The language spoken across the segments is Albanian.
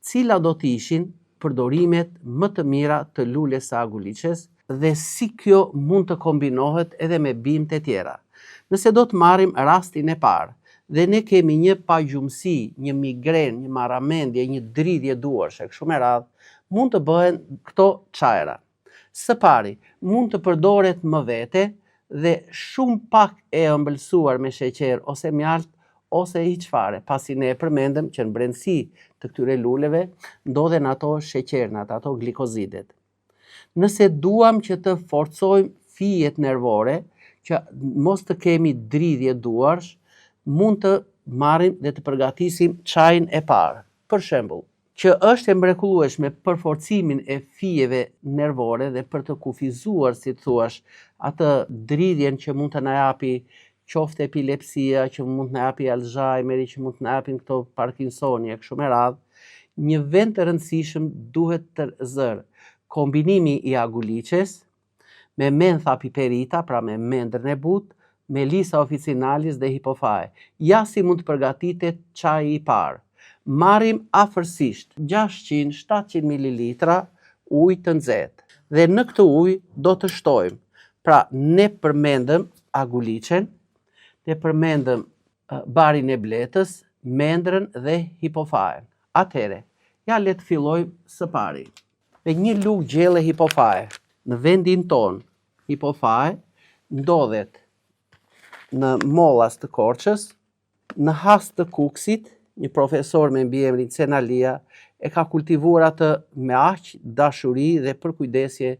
cila do të ishin përdorimet më të mira të lules së aguliçes dhe si kjo mund të kombinohet edhe me bimët e tjera. Nëse do të marrim rastin e parë, dhe ne kemi një pagjumësi, një migren, një marramendje, një dridhje duarshe, kështu me radhë, mund të bëhen këto çajra. Së pari, mund të përdoret më vete dhe shumë pak e ëmbëlsuar me sheqer ose mjalt ose hiç fare, pasi ne e përmendëm që në brendësi të këtyre luleve ndodhen ato sheqernat, ato glikozidet. Nëse duam që të forcojmë fijet nervore, që mos të kemi dridhje duarsh, mund të marrim dhe të përgatisim çajin e parë. Për shembull, që është e mrekullueshme për forcimin e fijeve nervore dhe për të kufizuar, si thuash, atë dridhjen që mund të na japi qoftë epilepsia, që mund të na japi Alzheimeri, që mund të na japin këto Parkinsoni e kështu me radhë, një vend të rëndësishëm duhet të zërë kombinimi i aguliçes me mentha piperita, pra me mendrën e butë, Melissa officinalis dhe hipofae. Ja si mund të përgatitet çaji i parë. Marrim afërsisht 600-700 ml ujë të nxehtë dhe në këtë ujë do të shtojmë. Pra ne përmendëm aguliçen, ne përmendëm barin e bletës, mendrën dhe hipofaen. Atëhere, ja le të fillojmë së pari. Me një lugë gjelle hipofae. Në vendin ton, hipofae ndodhet në mollas të Korçës, në has të Kuksit, një profesor me mbiemrin Cenalia e ka kultivuar atë me aq dashuri dhe përkujdesje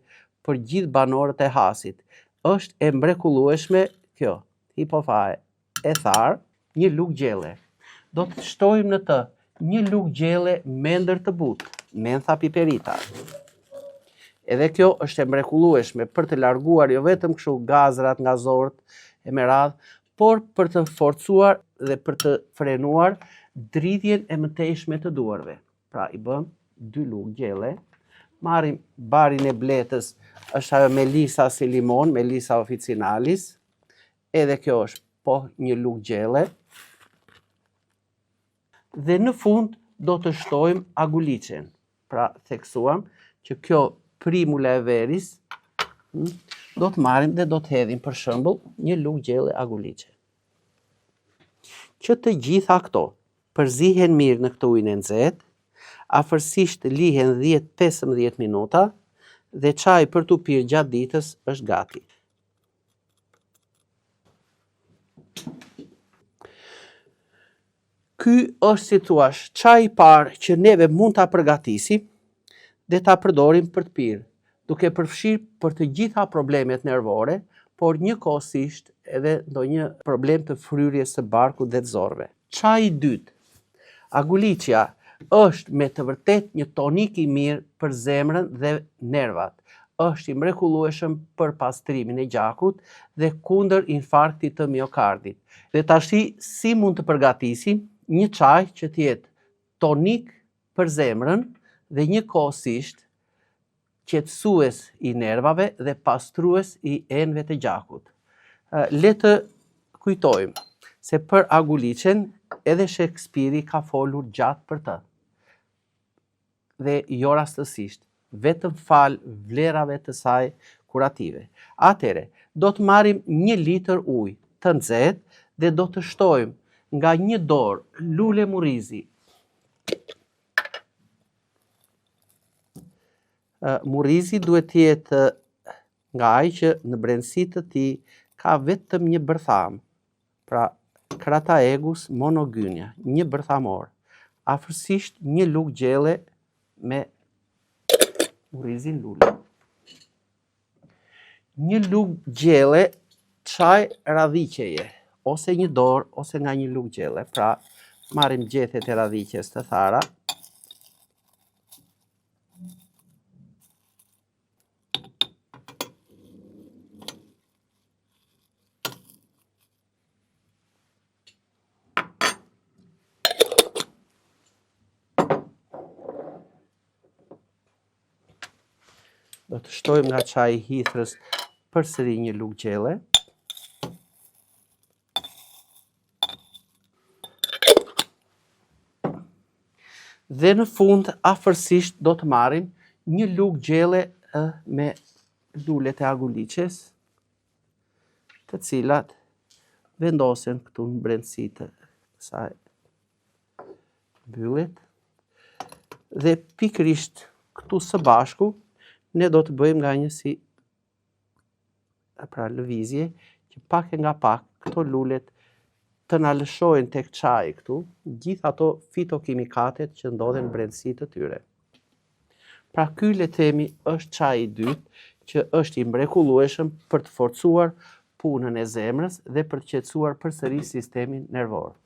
për gjithë banorët e hasit. Është e mrekullueshme kjo, hipofae e tharë, një lugë gjelle. Do të shtojmë në të një lugë gjelle mendër të butë, mentha piperita. Edhe kjo është e mrekullueshme për të larguar jo vetëm kështu gazrat nga zorët e me radhë, por për të forcuar dhe për të frenuar dridhjen e mëtejshme të duarve. Pra i bëm 2 lugë gjelle, marrim barin e bletës, është ajo Melissa si limon, Melissa officinalis, edhe kjo është po një lugë gjelle, dhe në fund do të shtojmë aguliçen. Pra theksuam që kjo primula e veris, do të marrim dhe do të hedhim për shembull një lugë gjelle aguliçe. Që të gjitha këto përzihen mirë në këtë ujin e nxehtë, afërsisht lihen 10-15 minuta dhe çaji për t'u pirë gjatë ditës është gati. Ky është, si thua, çaji i parë që neve mund ta përgatisim dhe ta përdorim për të pirë, duke përfshirë për të gjitha problemet nervore, por njëkohësisht edhe ndonjë problem të fryrjes së barkut dhe të zorrëve. Çaji i dytë. Aguliçja është me të vërtet një tonik i mirë për zemrën dhe nervat. Është i mrekullueshëm për pastrimin e gjakut dhe kundër infarktit të miokardit. Dhe tashi si mund të përgatisim një çaj që të jetë tonik për zemrën dhe njëkohësisht qetësues i nervave dhe pastrues i enëve të gjakut. Le të kujtojmë se për aguliçen edhe Shakespeare ka folur gjatë për të. Dhe jo rastësisht, vetëm fal vlerave të saj kurative. Atëhere, do të marrim 1 litër ujë të nxehtë dhe do të shtojmë nga 1 dorë lule murrizi. Murrizi duhet të jetë nga ai që në brendësi të tij ka vetëm 1 bërtham. Pra Crataegus monogynia, 1 bërthamor. Afërsisht 1 lugë gjelle me murrizin lule. 1 lugë gjelle çaj radhiqeje, ose 1 dorë ose nga 1 lugë gjelle. Pra marrim gjethet e radhiqes të thara. Do të shtojmë nga çaji i hithrës përsëri 1 lugë gjelle. Dhe në fund, afërsisht do të marrim një lugë gjelle me lulet e aguliqes, të cilat vendosen këtu në brendësi të kësaj mbyllet. Dhe pikërisht këtu së bashku, ne do të bëjmë nga një pra lëvizje, që pak e nga pak këto lulet të na lëshojnë tek çaji këtu, gjithë ato fitokimikatet që ndodhen në brendësi të tyre. Pra ky le të themi është çaji i dytë, që është i mrekullueshëm për të forcuar punën e zemrës dhe për të qetësuar përsëri sistemin nervor.